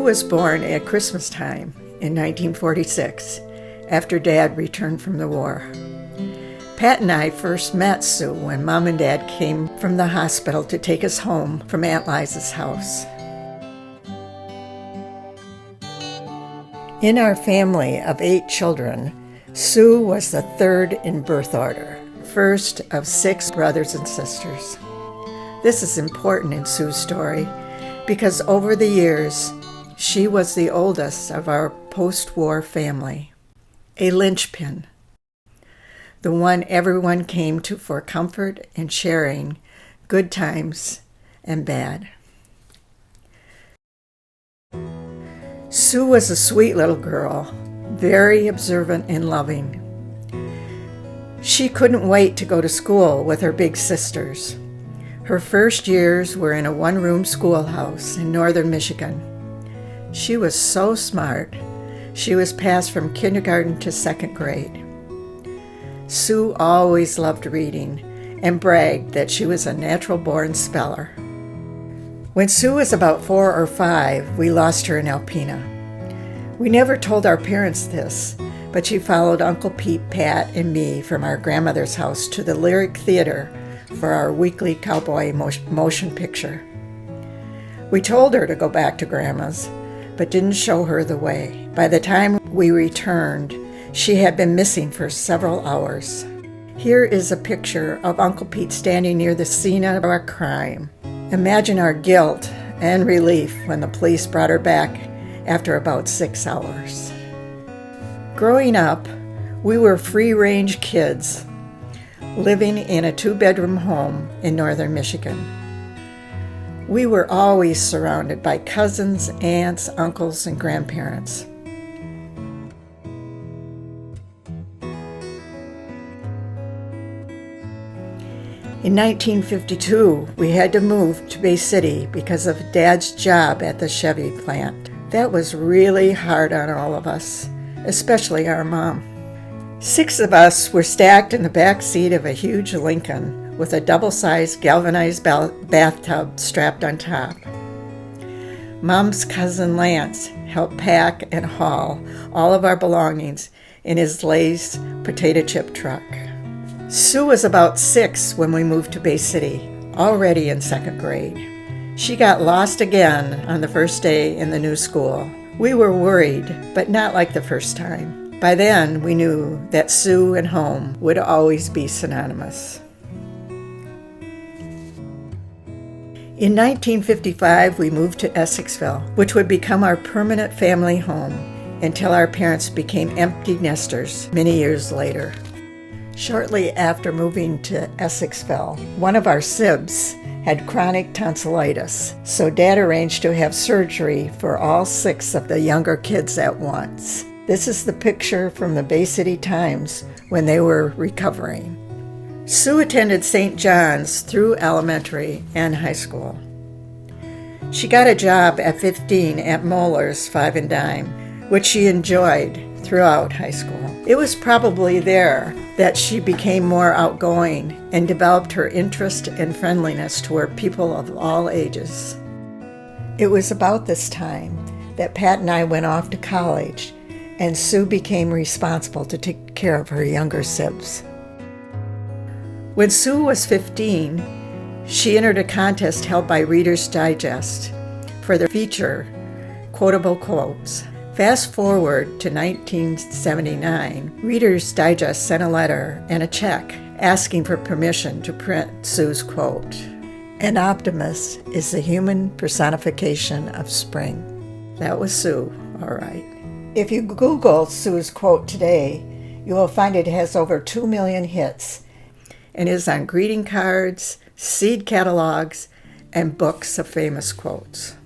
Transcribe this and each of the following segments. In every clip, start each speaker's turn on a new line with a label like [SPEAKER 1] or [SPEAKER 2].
[SPEAKER 1] was born at Christmas time in 1946, after Dad returned from the war. Pat and I first met Sue when Mom and Dad came from the hospital to take us home from Aunt Liza's house. In our family of 8 children, Sue was the third in birth order, first of 6 brothers and sisters. This is important in Sue's story because over the years, she was the oldest of our post-war family, a linchpin, the one everyone came to for comfort and sharing, good times and bad. Sue was a sweet little girl, very observant and loving. She couldn't wait to go to school with her big sisters. Her first years were in a one-room schoolhouse in northern Michigan. She was so smart. She was passed from kindergarten to 2nd grade. Sue always loved reading and bragged that she was a natural-born speller. When Sue was about 4 or 5, we lost her in Alpena. We never told our parents this, but she followed Uncle Pete, Pat, and me from our grandmother's house to the Lyric Theater for our weekly cowboy motion picture. We told her to go back to Grandma's, but didn't show her the way. By the time we returned, she had been missing for several hours. Here is a picture of Uncle Pete standing near the scene of our crime. Imagine our guilt and relief when the police brought her back after about 6 hours. Growing up, we were free-range kids living in a 2-bedroom home in northern Michigan. We were always surrounded by cousins, aunts, uncles, and grandparents. In 1952, we had to move to Bay City because of Dad's job at the Chevy plant. That was really hard on all of us, especially our mom. 6 of us were stacked in the back seat of a huge Lincoln with a double-sized galvanized bathtub strapped on top. Mom's cousin Lance helped pack and haul all of our belongings in his Lay's potato chip truck. Sue was about 6 when we moved to Bay City, already in 2nd grade. She got lost again on the first day in the new school. We were worried, but not like the first time. By then, we knew that Sue and home would always be synonymous. In 1955, we moved to Essexville, which would become our permanent family home until our parents became empty nesters many years later. Shortly after moving to Essexville, one of our sibs had chronic tonsillitis, so Dad arranged to have surgery for all 6 of the younger kids at once. This is the picture from the Bay City Times when they were recovering. Sue attended St. John's through elementary and high school. She got a job at 15 at Moeller's 5 and Dime, which she enjoyed throughout high school. It was probably there that she became more outgoing and developed her interest and friendliness toward people of all ages. It was about this time that Pat and I went off to college, and Sue became responsible to take care of her younger sibs. When Sue was 15, she entered a contest held by Reader's Digest for the feature Quotable Quotes. Fast forward to 1979, Reader's Digest sent a letter and a check asking for permission to print Sue's quote. An optimist is the human personification of spring. That was Sue, all right. If you Google Sue's quote today, you will find it has over 2 million hits and is on greeting cards, seed catalogs, and books of famous quotes.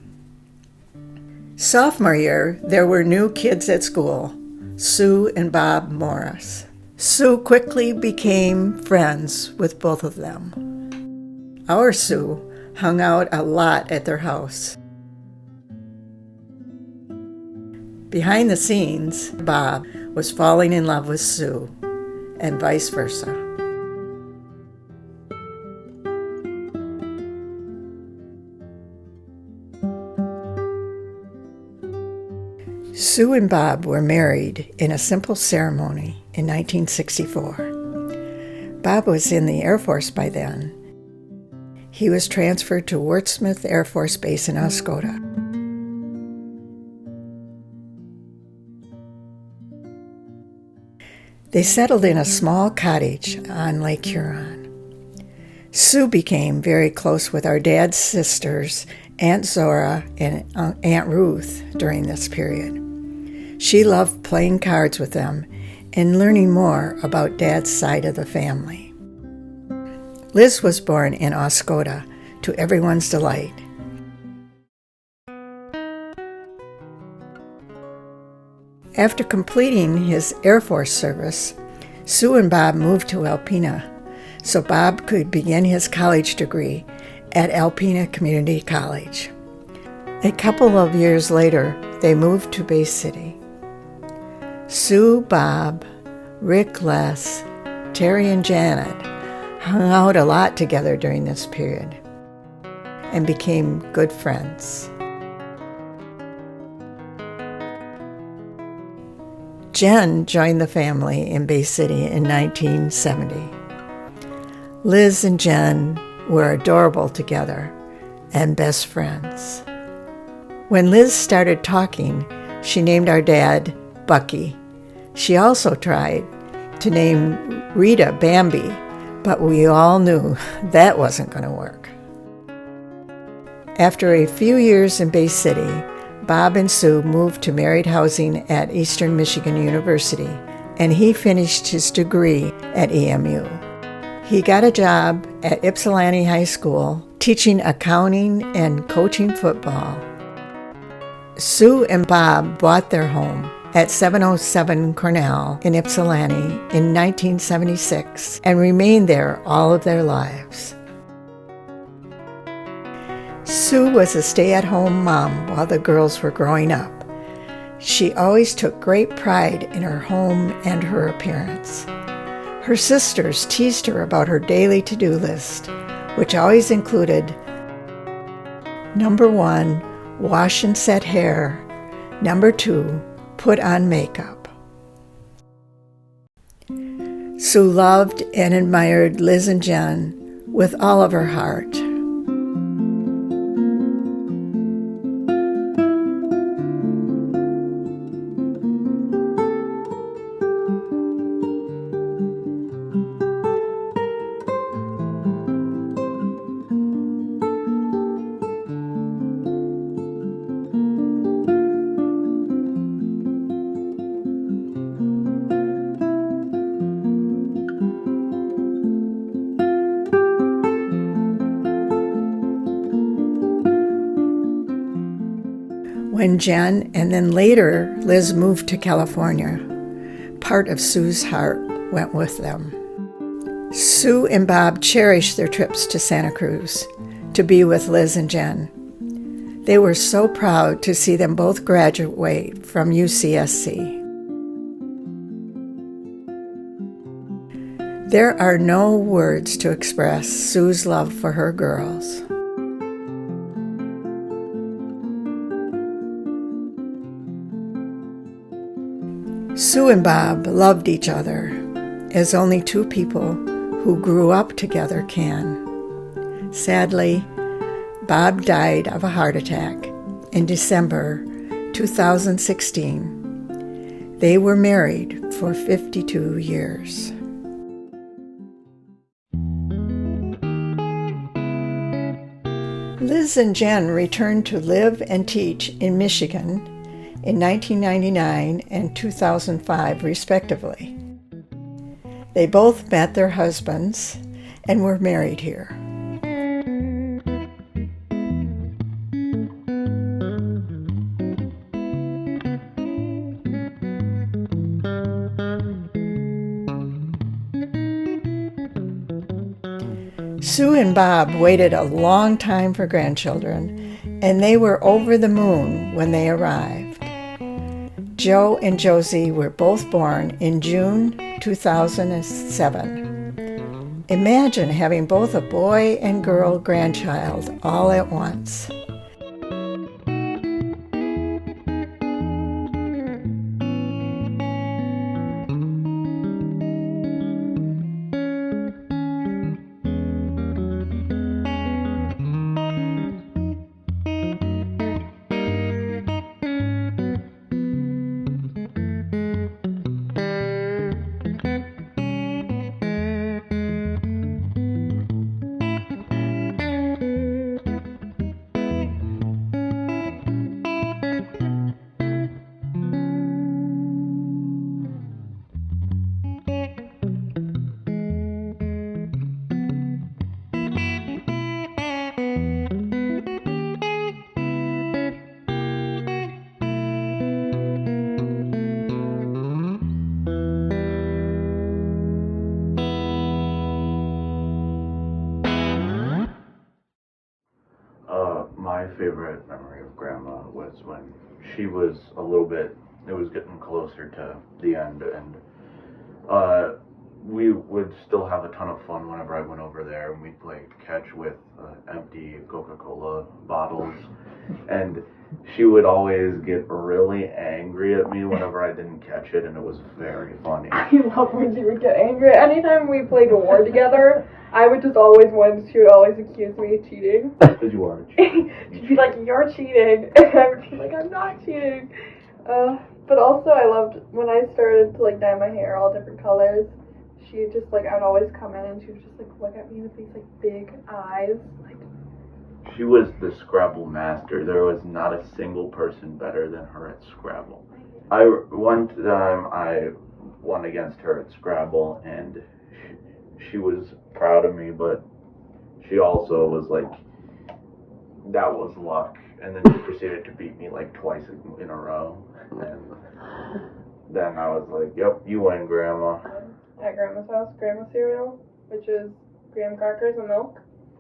[SPEAKER 1] Sophomore year, there were new kids at school, Sue and Bob Morris. Sue quickly became friends with both of them. Our Sue hung out a lot at their house. Behind the scenes, Bob was falling in love with Sue, and vice versa. Sue and Bob were married in a simple ceremony in 1964. Bob was in the Air Force by then. He was transferred to Wurtsmith Air Force Base in Oscoda. They settled in a small cottage on Lake Huron. Sue became very close with our dad's sisters, Aunt Zora and Aunt Ruth, during this period. She loved playing cards with them and learning more about Dad's side of the family. Liz was born in Oscoda, to everyone's delight. After completing his Air Force service, Sue and Bob moved to Alpena so Bob could begin his college degree at Alpena Community College. A couple of years later, they moved to Bay City. Sue, Bob, Rick, Les, Terry, and Janet hung out a lot together during this period and became good friends. Jen joined the family in Bay City in 1970. Liz and Jen were adorable together and best friends. When Liz started talking, she named our dad Bucky. She also tried to name Rita Bambi, but we all knew that wasn't going to work. After a few years in Bay City, Bob and Sue moved to married housing at Eastern Michigan University, and he finished his degree at EMU. He got a job at Ypsilanti High School, teaching accounting and coaching football. Sue and Bob bought their home at 707 Cornell in Ypsilanti in 1976 and remained there all of their lives. Sue was a stay-at-home mom while the girls were growing up. She always took great pride in her home and her appearance. Her sisters teased her about her daily to-do list, which always included: number 1, wash and set hair; number 2, put on makeup. Sue loved and admired Liz and Jen with all of her heart. When Jen and then later Liz moved to California, part of Sue's heart went with them. Sue and Bob cherished their trips to Santa Cruz to be with Liz and Jen. They were so proud to see them both graduate from UCSC. There are no words to express Sue's love for her girls. Sue and Bob loved each other, as only two people who grew up together can. Sadly, Bob died of a heart attack in December 2016. They were married for 52 years. Liz and Jen returned to live and teach in Michigan in 1999 and 2005, respectively. They both met their husbands and were married here. Sue and Bob waited a long time for grandchildren, and they were over the moon when they arrived. Joe and Josie were both born in June 2007. Imagine having both a boy and girl grandchild all at once.
[SPEAKER 2] favorite memory of Grandma was when she was a little bit, it was getting closer to the end, and we would still have a ton of fun whenever I went over there, and we'd play catch with empty Coca-Cola bottles, and she would always get really angry at me whenever I didn't catch it, and it was very funny.
[SPEAKER 3] I love when she would get angry. Anytime we played war together, I would just always win. She would always accuse me of cheating.
[SPEAKER 2] Because you are cheating.
[SPEAKER 3] She'd be like, "You're cheating," and I would be like, "I'm not cheating." But also, I loved when I started to like dye my hair all different colors. She just like, I would always come in and she would just like look at me with these like big eyes, like.
[SPEAKER 2] She was the Scrabble master. There was not a single person better than her at Scrabble. One time I won against her at Scrabble, and she was proud of me, but she also was like, that was luck. And then she proceeded to beat me like twice in a row. And then I was like, yep, you win, Grandma.
[SPEAKER 3] At Grandma's house, Grandma cereal, which is graham crackers and milk.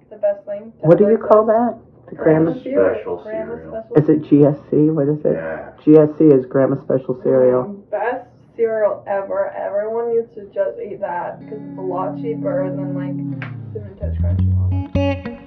[SPEAKER 3] The best thing.
[SPEAKER 4] What do you call that? The
[SPEAKER 2] Grandma
[SPEAKER 4] Grandma
[SPEAKER 2] Special cereal.
[SPEAKER 4] Is it GSC? What is it?
[SPEAKER 2] Yeah.
[SPEAKER 4] GSC is Grandma Special cereal.
[SPEAKER 3] Best cereal ever. Everyone needs to just eat that because it's a lot cheaper than like Cinnamon Toast Crunch and all that.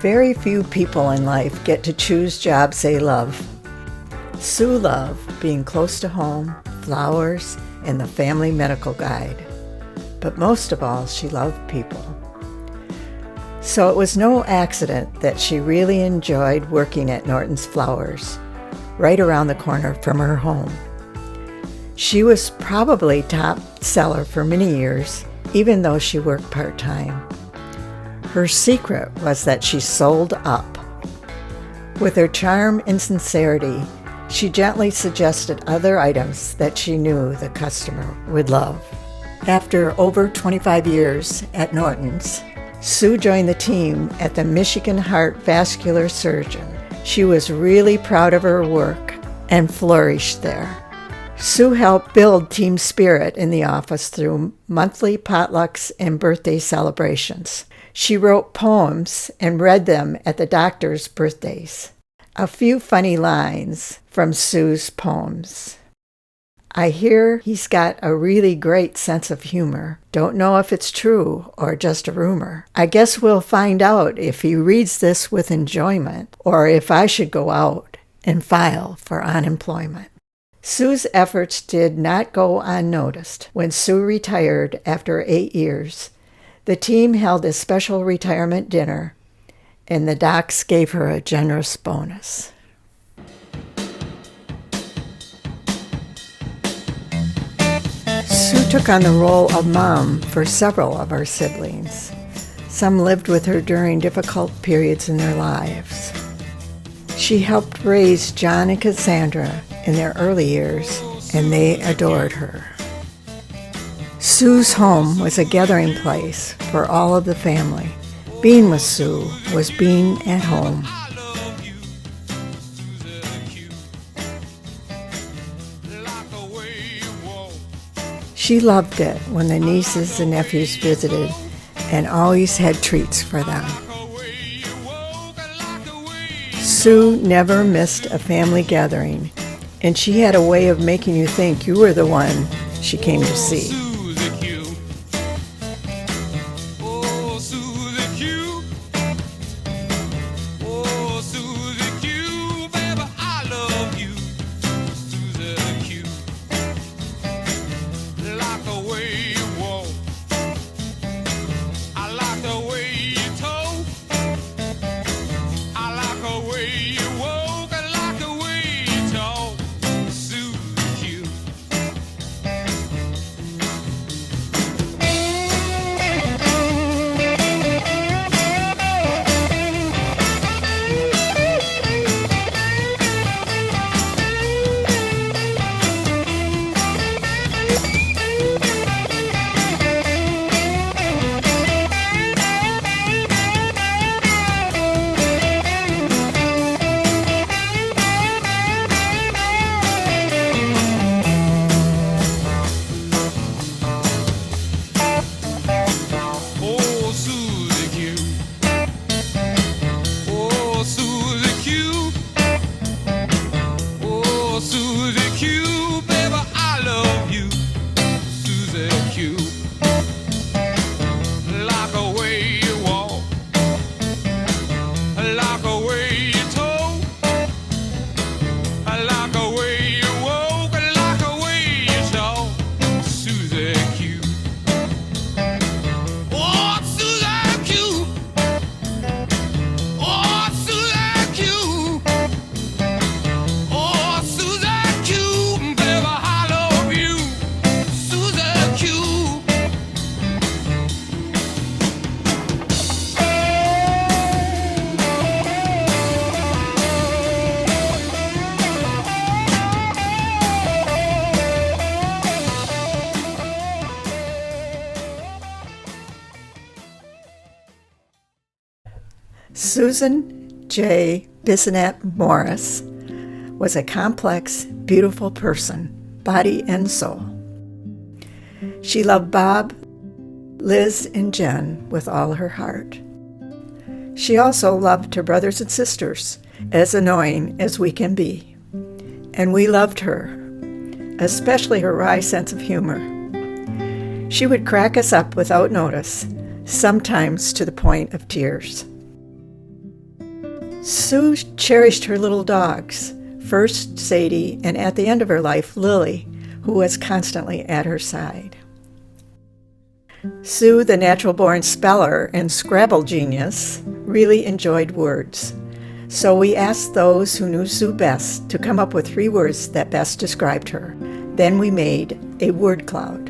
[SPEAKER 1] Very few people in life get to choose jobs they love. Sue loved being close to home, flowers, and the family medical guide. But most of all, she loved people. So it was no accident that she really enjoyed working at Norton's Flowers, right around the corner from her home. She was probably top seller for many years, even though she worked part-time. Her secret was that she sold up. With her charm and sincerity, she gently suggested other items that she knew the customer would love. After over 25 years at Norton's, Sue joined the team at the Michigan Heart Vascular Surgeon. She was really proud of her work and flourished there. Sue helped build team spirit in the office through monthly potlucks and birthday celebrations. She wrote poems and read them at the doctor's birthdays. A few funny lines from Sue's poems. I hear he's got a really great sense of humor. Don't know if it's true or just a rumor. I guess we'll find out if he reads this with enjoyment or if I should go out and file for unemployment. Sue's efforts did not go unnoticed. When Sue retired after 8 years, the team held a special retirement dinner, and the docs gave her a generous bonus. Sue took on the role of mom for several of her siblings. Some lived with her during difficult periods in their lives. She helped raise John and Cassandra in their early years, and they adored her. Sue's home was a gathering place for all of the family. Being with Sue was being at home. She loved it when the nieces and nephews visited and always had treats for them. Sue never missed a family gathering, and she had a way of making you think you were the one she came to see. Susan J. Bissonette Morris was a complex, beautiful person, body and soul. She loved Bob, Liz, and Jen with all her heart. She also loved her brothers and sisters, as annoying as we can be. And we loved her, especially her wry sense of humor. She would crack us up without notice, sometimes to the point of tears. Sue cherished her little dogs, first Sadie, and at the end of her life, Lily, who was constantly at her side. Sue, the natural-born speller and Scrabble genius, really enjoyed words. So we asked those who knew Sue best to come up with 3 words that best described her. Then we made a word cloud.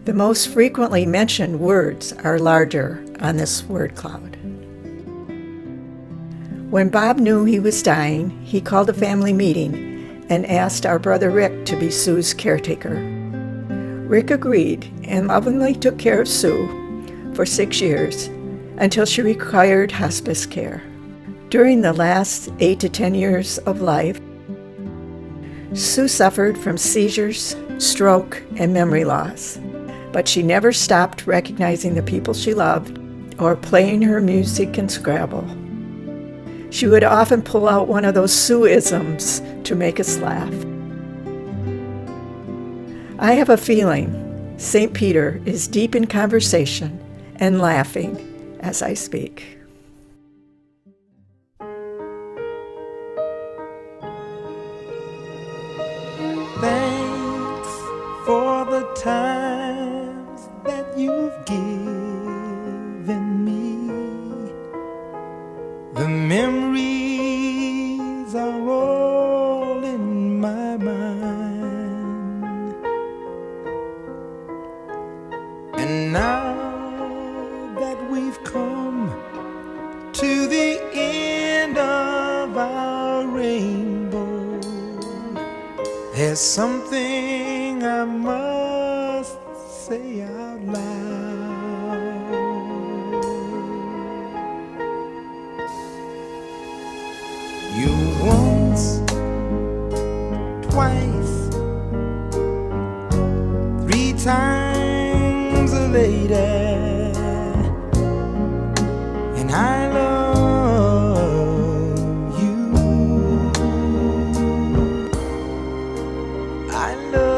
[SPEAKER 1] The most frequently mentioned words are larger on this word cloud. When Bob knew he was dying, he called a family meeting and asked our brother Rick to be Sue's caretaker. Rick agreed and lovingly took care of Sue for 6 years until she required hospice care. During the last 8 to 10 years of life, Sue suffered from seizures, stroke, and memory loss, but she never stopped recognizing the people she loved or playing her music and Scrabble. She would often pull out one of those Sue-isms to make us laugh. I have a feeling St. Peter is deep in conversation and laughing as I speak.
[SPEAKER 5] Thanks for the times that you've given me. The memories are all in my mind. And now that we've come to the end of our rainbow, there's something I must say out loud. You once, twice, 3 times a lady, and I love you. I love